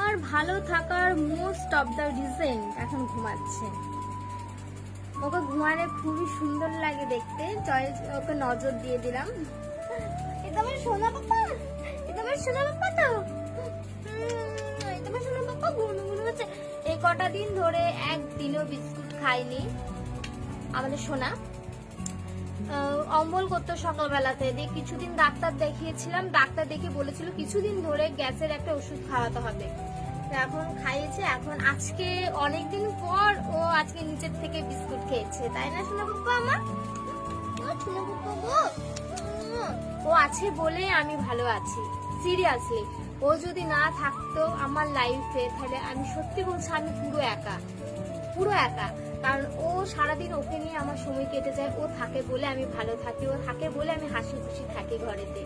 আর ভালো থাকার most of the reason এখন ঘুমাচ্ছে। ওকে ঘুমালে খুবই সুন্দর লাগে দেখতে, ওকে নজর দিয়ে দিলাম। এটা আমার সোনা পাপা, এটা আমার সোনা পাপা তো, এটা আমার সোনা পাপা গুনু গুনু হচ্ছে। এই কটা দিন ধরে একদিনও বিস্কুট খাইনি আমাদের সোনা। অম্বল করতো সকালবেলাতে, দিয়ে কিছুদিন ডাক্তার দেখিয়েছিলাম, ডাক্তার দেখে বলেছিল কিছুদিন ধরে গ্যাসের একটা ওষুধ খাওয়াতে হবে। এখন খাইয়েছে, এখন আজকে অনেকদিন পর ও আজকে নিচের থেকে বিস্কুট খেয়েছে, তাই না সোনা বাবা? আমার সোনা বাবা গো, ও আছে বলে আমি ভালো আছি। সিরিয়াসলি, ও যদি না থাকতো আমার লাইফে, তাহলে আমি সত্যি বলছি আমি পুরো একা, পুরো একা। কারণ ও সারাদিন ওকে নিয়ে আমার সময় কেটে যায়। ও থাকে বলে আমি ভালো থাকি, ও থাকে বলে আমি হাসি খুশি থাকি ঘরেতে।